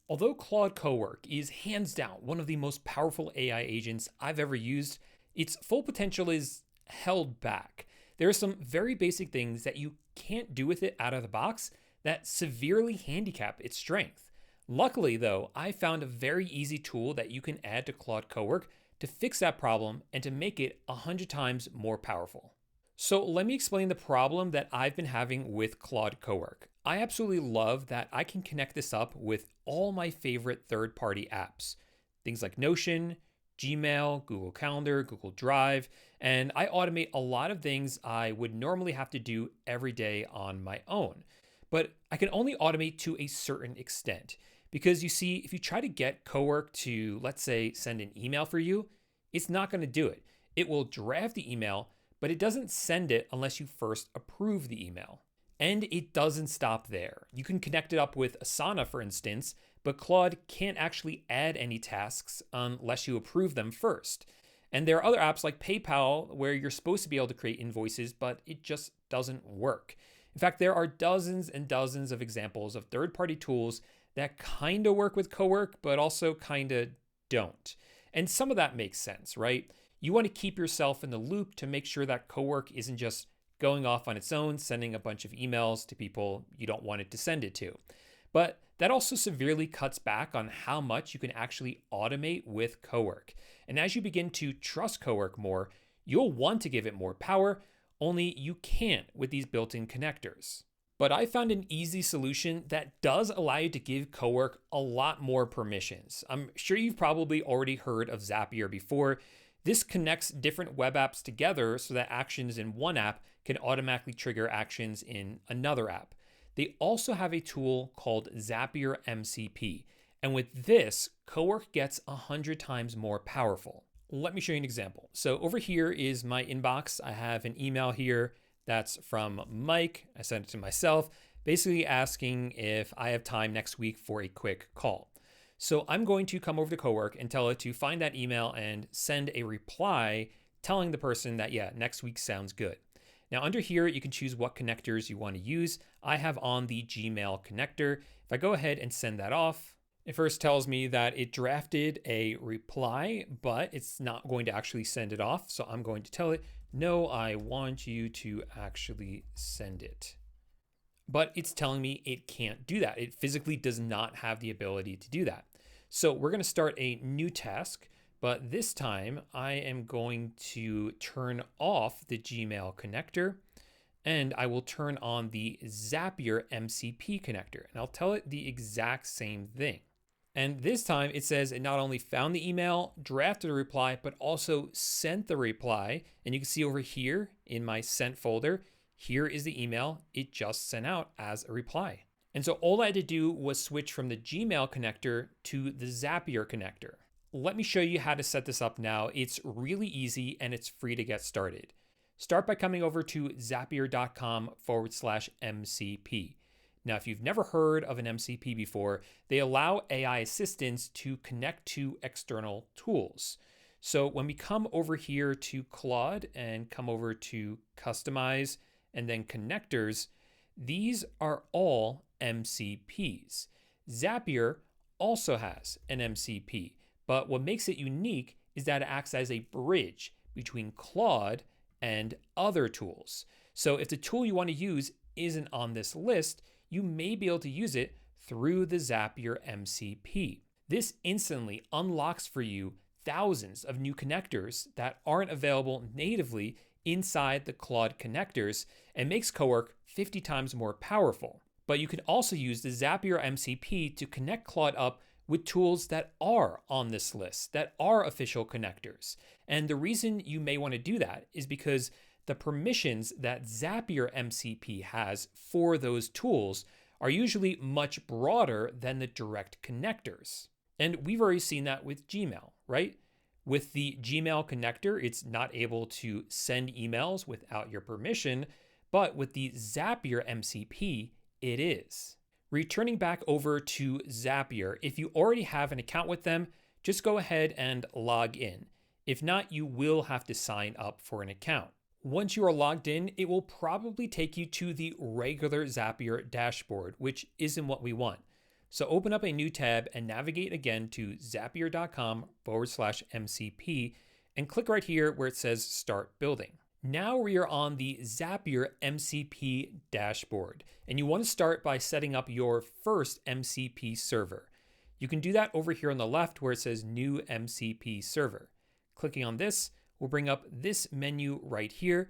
Although Claude Cowork is hands down one of the most powerful AI agents I've ever used, its full potential is held back. There are some very basic things that you can't do with it out of the box that severely handicap its strength. Luckily, though, I found a very easy tool that you can add to Claude Cowork to fix that problem and to make it 100 times more powerful. So let me explain the problem that I've been having with Claude Cowork. I absolutely love that I can connect this up with all my favorite third-party apps. Things like Notion, Gmail, Google Calendar, Google Drive, and I automate a lot of things I would normally have to do every day on my own. But I can only automate to a certain extent. Because you see, if you try to get Cowork to, let's say, send an email for you, it's not going to do it. It will draft the email, but it doesn't send it unless you first approve the email. And it doesn't stop there. You can connect it up with Asana, for instance, but Claude can't actually add any tasks unless you approve them first. And there are other apps like PayPal where you're supposed to be able to create invoices, but it just doesn't work. In fact, there are dozens and dozens of examples of third-party tools that kind of work with Cowork, but also kind of don't. And some of that makes sense, right? You want to keep yourself in the loop to make sure that Cowork isn't just going off on its own, sending a bunch of emails to people you don't want it to send it to. But that also severely cuts back on how much you can actually automate with Cowork. And as you begin to trust Cowork more, you'll want to give it more power, only you can't with these built-in connectors. But I found an easy solution that does allow you to give Cowork a lot more permissions. I'm sure you've probably already heard of Zapier before. This connects different web apps together so that actions in one app can automatically trigger actions in another app. They also have a tool called Zapier MCP. And with this, Cowork gets 100 times more powerful. Let me show you an example. So over here is my inbox. I have an email here that's from Mike. I sent it to myself, basically asking if I have time next week for a quick call. So I'm going to come over to Cowork and tell it to find that email and send a reply telling the person that, yeah, next week sounds good. Now under here, you can choose what connectors you want to use. I have on the Gmail connector. If I go ahead and send that off, it first tells me that it drafted a reply, but it's not going to actually send it off. So I'm going to tell it, no, I want you to actually send it. But it's telling me it can't do that. It physically does not have the ability to do that. So we're going to start a new task, but this time I am going to turn off the Gmail connector and I will turn on the Zapier MCP connector, and I'll tell it the exact same thing. And this time it says it not only found the email, drafted a reply, but also sent the reply. And you can see over here in my sent folder, here is the email it just sent out as a reply. And so all I had to do was switch from the Gmail connector to the Zapier connector. Let me show you how to set this up now. It's really easy and it's free to get started. Start by coming over to zapier.com/MCP. Now, if you've never heard of an MCP before, they allow AI assistants to connect to external tools. So when we come over here to Claude and come over to Customize and then Connectors, these are all MCPs. Zapier also has an MCP, but what makes it unique is that it acts as a bridge between Claude and other tools. So if the tool you want to use isn't on this list, you may be able to use it through the Zapier MCP. This instantly unlocks for you thousands of new connectors that aren't available natively inside the Claude connectors and makes Cowork 50 times more powerful. But you can also use the Zapier MCP to connect Claude up with tools that are on this list, that are official connectors. And the reason you may want to do that is because the permissions that Zapier MCP has for those tools are usually much broader than the direct connectors. And we've already seen that with Gmail, right? With the Gmail connector, it's not able to send emails without your permission, but with the Zapier MCP, it is. Returning back over to Zapier, if you already have an account with them, just go ahead and log in. If not, you will have to sign up for an account. Once you are logged in, it will probably take you to the regular Zapier dashboard, which isn't what we want. So open up a new tab and navigate again to zapier.com/MCP and click right here where it says Start Building. Now we are on the Zapier MCP dashboard, and you want to start by setting up your first MCP server. You can do that over here on the left where it says New MCP Server. Clicking on this will bring up this menu right here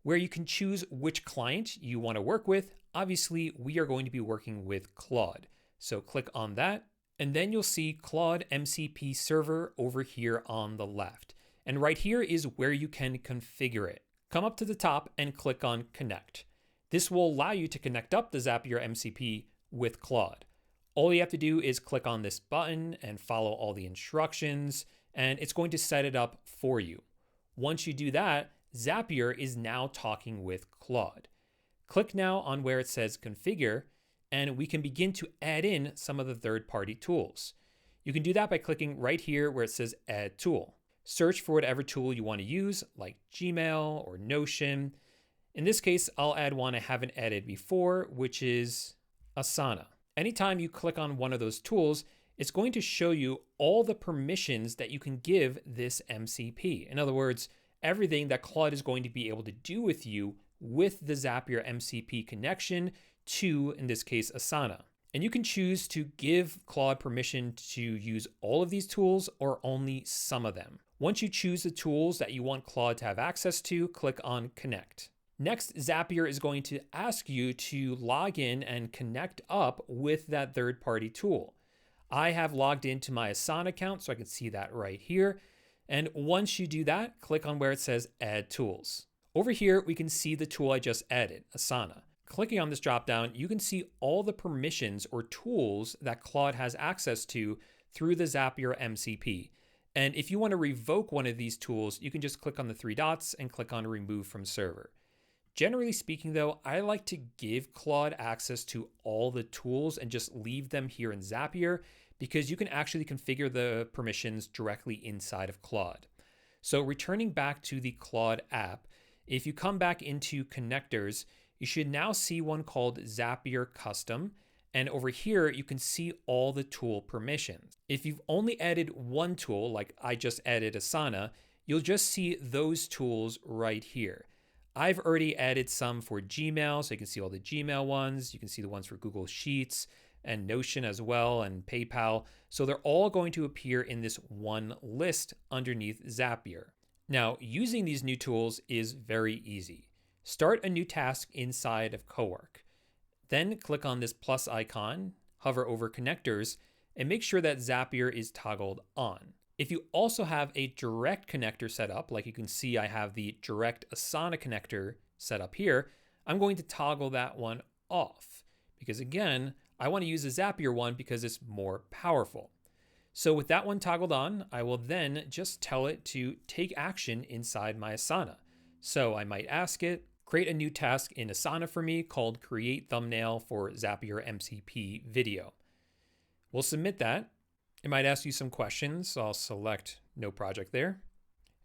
where you can choose which client you want to work with. Obviously, we are going to be working with Claude. So click on that, and then you'll see Claude MCP Server over here on the left. And right here is where you can configure it. Come up to the top and click on Connect. This will allow you to connect up the Zapier MCP with Claude. All you have to do is click on this button and follow all the instructions, and it's going to set it up for you. Once you do that, Zapier is now talking with Claude. Click now on where it says Configure, and we can begin to add in some of the third-party tools. You can do that by clicking right here where it says Add Tool. Search for whatever tool you want to use, like Gmail or Notion. In this case, I'll add one I haven't added before, which is Asana. Anytime you click on one of those tools, it's going to show you all the permissions that you can give this MCP. In other words, everything that Claude is going to be able to do with you with the Zapier MCP connection to, in this case, Asana. And you can choose to give Claude permission to use all of these tools or only some of them. Once you choose the tools that you want Claude to have access to, click on Connect. Next, Zapier is going to ask you to log in and connect up with that third-party tool. I have logged into my Asana account, so I can see that right here. And once you do that, click on where it says Add Tools. Over here, we can see the tool I just added, Asana. Clicking on this dropdown, you can see all the permissions or tools that Claude has access to through the Zapier MCP. And if you want to revoke one of these tools, you can just click on the three dots and click on Remove from Server. Generally speaking though, I like to give Claude access to all the tools and just leave them here in Zapier because you can actually configure the permissions directly inside of Claude. So returning back to the Claude app, if you come back into Connectors, you should now see one called Zapier Custom. And over here, you can see all the tool permissions. If you've only added one tool, like I just added Asana, you'll just see those tools right here. I've already added some for Gmail, so you can see all the Gmail ones. You can see the ones for Google Sheets and Notion as well, and PayPal. So they're all going to appear in this one list underneath Zapier. Now, using these new tools is very easy. Start a new task inside of Cowork. Then click on this plus icon, hover over Connectors, and make sure that Zapier is toggled on. If you also have a direct connector set up, like you can see I have the direct Asana connector set up here, I'm going to toggle that one off because again, I want to use the Zapier one because it's more powerful. So with that one toggled on, I will then just tell it to take action inside my Asana. So I might ask it, create a new task in Asana for me called Create Thumbnail for Zapier MCP Video. We'll submit that. It might ask you some questions, so I'll select no project there.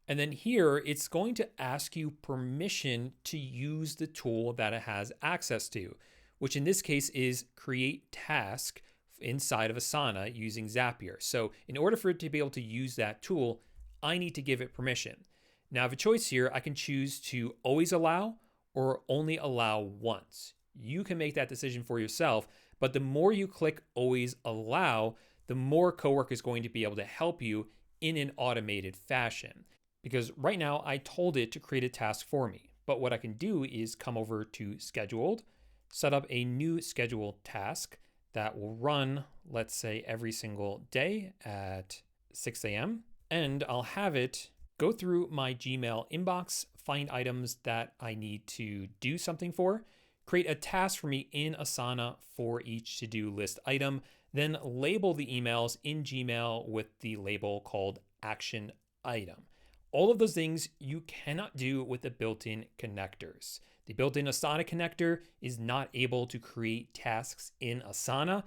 And then here, it's going to ask you permission to use the tool that it has access to, which in this case is Create Task inside of Asana using Zapier. So in order for it to be able to use that tool, I need to give it permission. Now I have a choice here. I can choose to always allow or only allow once. You can make that decision for yourself, but the more you click always allow, the more Cowork is going to be able to help you in an automated fashion. Because right now I told it to create a task for me, but what I can do is come over to Scheduled, set up a new scheduled task that will run, let's say every single day at 6 a.m. And I'll have it go through my Gmail inbox, find items that I need to do something for, create a task for me in Asana for each to-do list item, then label the emails in Gmail with the label called Action Item. All of those things you cannot do with the built-in connectors. The built-in Asana connector is not able to create tasks in Asana,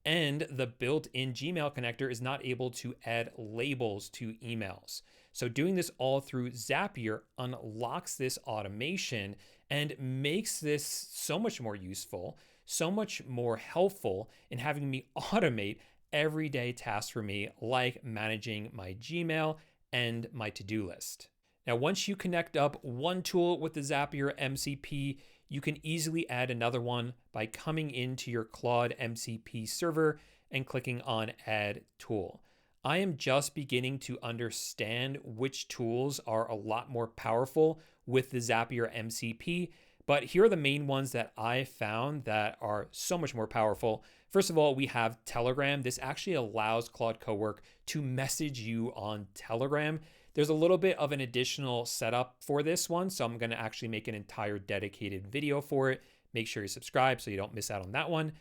and the built-in Gmail connector is not able to add labels to emails. So doing this all through Zapier unlocks this automation and makes this so much more useful. so much more helpful in having me automate everyday tasks for me, like managing my Gmail and my to-do list. Now, once you connect up one tool with the Zapier MCP, you can easily add another one by coming into your Claude MCP server and clicking on Add Tool. I am just beginning to understand which tools are a lot more powerful with the Zapier MCP, but here are the main ones that I found that are so much more powerful. First of all, we have Telegram. This actually allows Claude Cowork to message you on Telegram. There's a little bit of an additional setup for this one, so I'm going to actually make an entire dedicated video for it. Make sure you subscribe so you don't miss out on that one.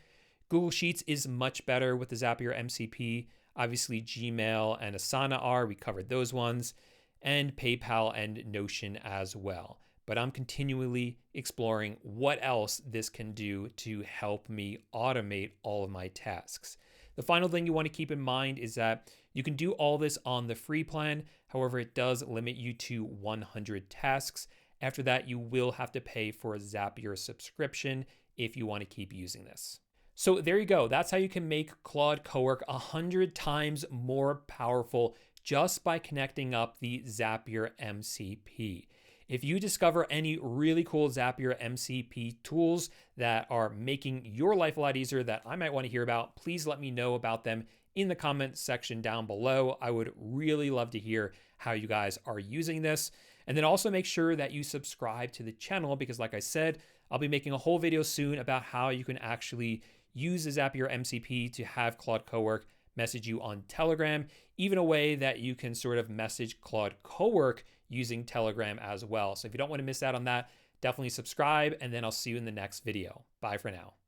Google Sheets is much better with the Zapier MCP. Obviously, Gmail and Asana are. We covered those ones. And PayPal and Notion as well. But I'm continually exploring what else this can do to help me automate all of my tasks. The final thing you want to keep in mind is that you can do all this on the free plan. However, it does limit you to 100 tasks. After that, you will have to pay for a Zapier subscription if you want to keep using this. So there you go. That's how you can make Claude Cowork 100 times more powerful just by connecting up the Zapier MCP. If you discover any really cool Zapier MCP tools that are making your life a lot easier that I might want to hear about, please let me know about them in the comments section down below. I would really love to hear how you guys are using this. And then also make sure that you subscribe to the channel because like I said, I'll be making a whole video soon about how you can actually use the Zapier MCP to have Claude Cowork message you on Telegram, even a way that you can sort of message Claude Cowork using Telegram as well. So if you don't want to miss out on that, definitely subscribe, and then I'll see you in the next video. Bye for now.